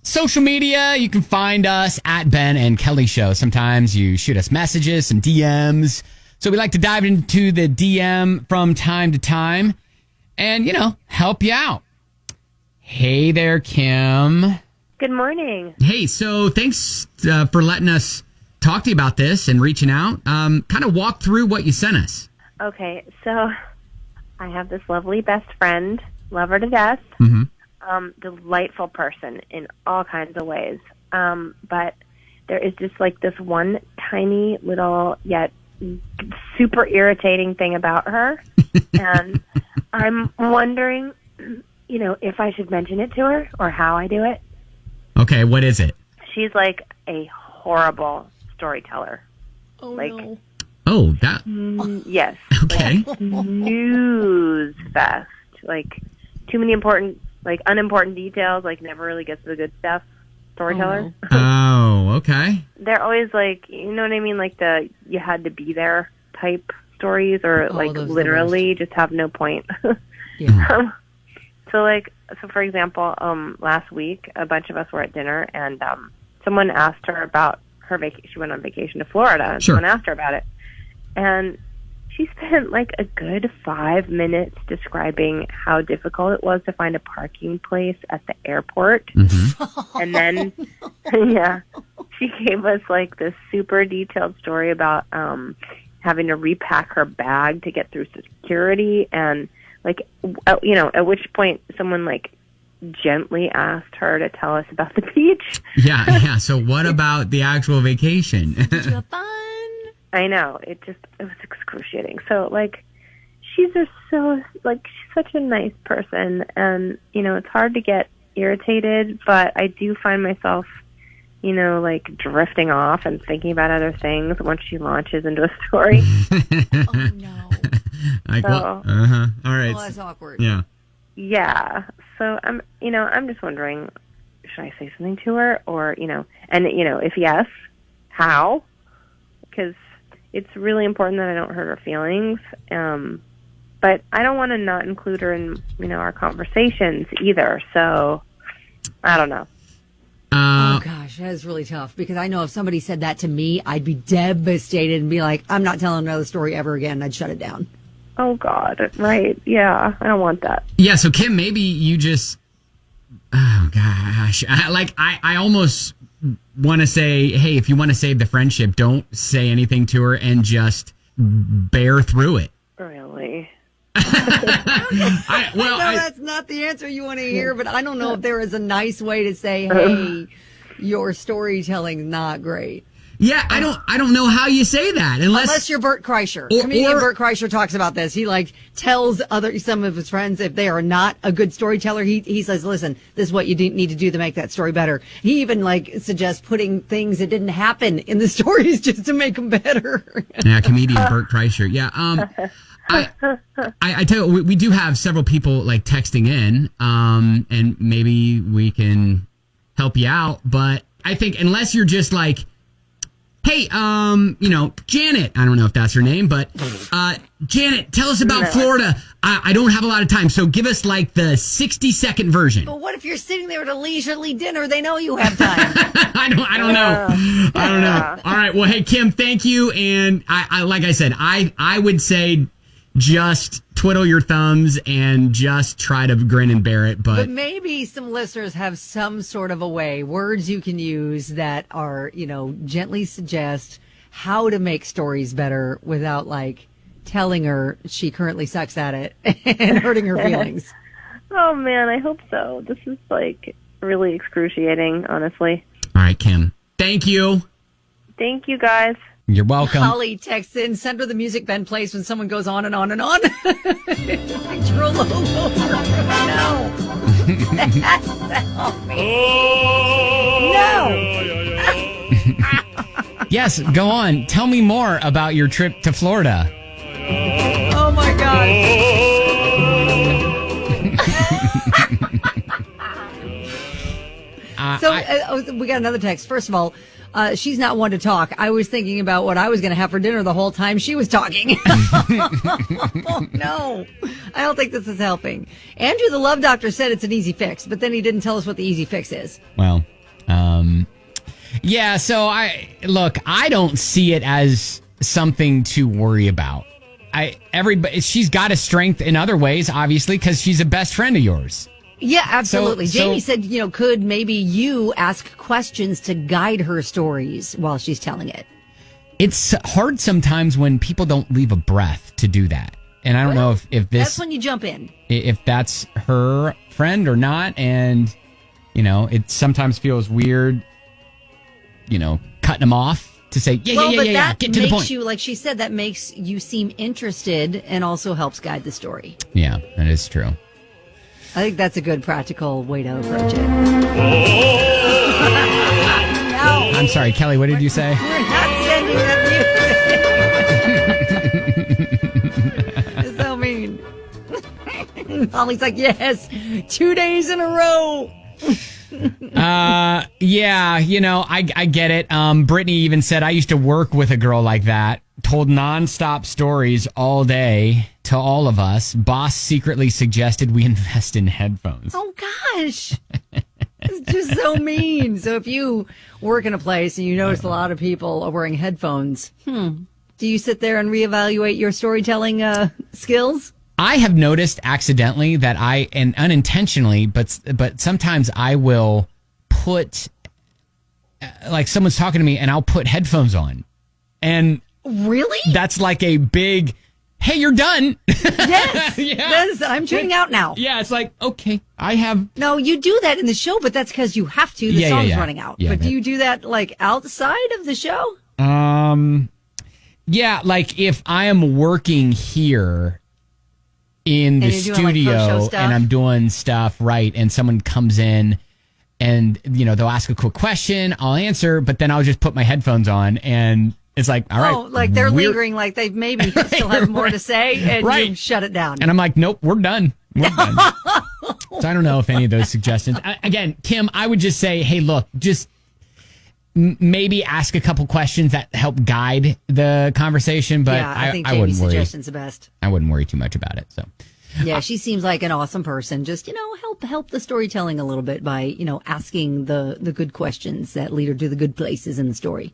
social media, you can find us at Ben and Kelly Show. Sometimes you shoot us messages, some DMs. So we like to dive into the DM from time to time and, help you out. Hey there, Kim. Good morning. Hey, so thanks for letting us talk to you about this and reaching out. Kind of walk through what you sent us. Okay, so I have this lovely best friend, love her to death, delightful person in all kinds of ways. But there is just like this one tiny little yet super irritating thing about her. And I'm wondering, if I should mention it to her or how I do it. Okay, what is it? She's like a horrible storyteller. Oh, like, no. Oh, that. Yes. Okay. Like, news fest. Like, too many unimportant details, like, never really gets to the good stuff. Storyteller. Oh, okay. They're always like, you know what I mean? Like the you had to be there type stories, or like literally just have no point. Yeah. So for example, last week, a bunch of us were at dinner, and someone asked her about her vacation. She went on vacation to Florida, and Sure. someone asked her about it. And she spent like a good 5 minutes describing how difficult it was to find a parking place at the airport. Mm-hmm. And then, yeah, she gave us like this super detailed story about having to repack her bag to get through security, and like, at which point someone like gently asked her to tell us about the beach. Yeah. So what about the actual vacation? Did you have fun? I know. It was excruciating. So like, she's just she's such a nice person, and it's hard to get irritated, but I do find myself, like drifting off and thinking about other things once she launches into a story. Oh no. All right. Oh, that's awkward. Yeah. Yeah. So I'm just wondering, should I say something to her, or and if yes, how? Because it's really important that I don't hurt her feelings. But I don't want to not include her in our conversations either. So I don't know. Oh gosh, that is really tough, because I know if somebody said that to me, I'd be devastated and be like, I'm not telling another story ever again. I'd shut it down. Oh God, right? Yeah, I don't want that. Yeah. So Kim, maybe you just. Oh gosh, I almost want to say, hey, if you want to save the friendship, don't say anything to her and just bear through it. Really? I know that's not the answer you want to hear, but I don't know if there is a nice way to say, hey, your storytelling's not great. Yeah, I don't know how you say that unless you're Bert Kreischer. Comedian Bert Kreischer talks about this. He tells some of his friends, if they are not a good storyteller, he says, listen, this is what you need to do to make that story better. He even suggests putting things that didn't happen in the stories just to make them better. Yeah, comedian Bert Kreischer. Yeah. I tell you, we do have several people texting in, and maybe we can help you out. But I think unless you're just like, hey, Janet, I don't know if that's her name, but Janet, tell us about Florida. I don't have a lot of time, so give us the 60-second version. But what if you're sitting there at a leisurely dinner? They know you have time. I don't know. All right. Well, hey, Kim, thank you. And I like I said, I would say just twiddle your thumbs and just try to grin and bear it. But maybe some listeners have some sort of a way, words you can use that are, gently suggest how to make stories better without telling her she currently sucks at it and hurting her feelings. Oh man, I hope so. This is really excruciating, honestly. All right, Kim. Thank you. Thank you, guys. You're welcome. Holly texts in, send her the music Ben plays when someone goes on and on and on. Troll over. No. That's No. Yes, go on. Tell me more about your trip to Florida. Oh my God. We got another text. First of all, she's not one to talk. I was thinking about what I was going to have for dinner the whole time she was talking. Oh, no, I don't think this is helping. Andrew, the love doctor, said it's an easy fix, but then he didn't tell us what the easy fix is. Well, Yeah, so I don't see it as something to worry about. She's got a strength in other ways, obviously, because she's a best friend of yours. Yeah, absolutely. So- Jamie said, could maybe you ask questions to guide her stories while she's telling it? It's hard sometimes when people don't leave a breath to do that. And I don't know if this... That's when you jump in. If that's her friend or not. And, it sometimes feels weird, cutting them off to say, yeah, get to the point. You, like she said, that makes you seem interested and also helps guide the story. Yeah, that is true. I think that's a good practical way to approach it. No, I'm sorry, Kelly, what did you say? we're not sending that music. It's so mean. Holly's like, yes, 2 days in a row. Yeah, I get it. Brittany even said, I used to work with a girl like that, told nonstop stories all day to all of us. Boss secretly suggested we invest in headphones. Oh, gosh. It's just so mean. So if you work in a place and you notice a lot of people are wearing headphones, do you sit there and reevaluate your storytelling skills? I have noticed accidentally that and unintentionally, but sometimes I will put, like someone's talking to me and I'll put headphones on. And really? That's like a big, hey, you're done. Yes. Yeah. I'm tuning out now. Yeah, it's like, okay, I have. No, you do that in the show, but that's because you have to. The song's running out. Yeah, but do you do that like outside of the show? Yeah, like if I am working here in the studio and I'm doing stuff right, and someone comes in and they'll ask a quick question, I'll answer, but then I'll just put my headphones on and it's like, all right. Oh, like they're lingering, like they maybe still have more to say, and you shut it down. And I'm like, nope, we're done. We're done. So I don't know if any of those suggestions. Again, Kim, I would just say, hey, look, just maybe ask a couple questions that help guide the conversation. But yeah, I think I wouldn't Jamie's worry. suggestion's the best. I wouldn't worry too much about it. So. Yeah, she seems like an awesome person. Just, help the storytelling a little bit by, asking the good questions that lead her to the good places in the story.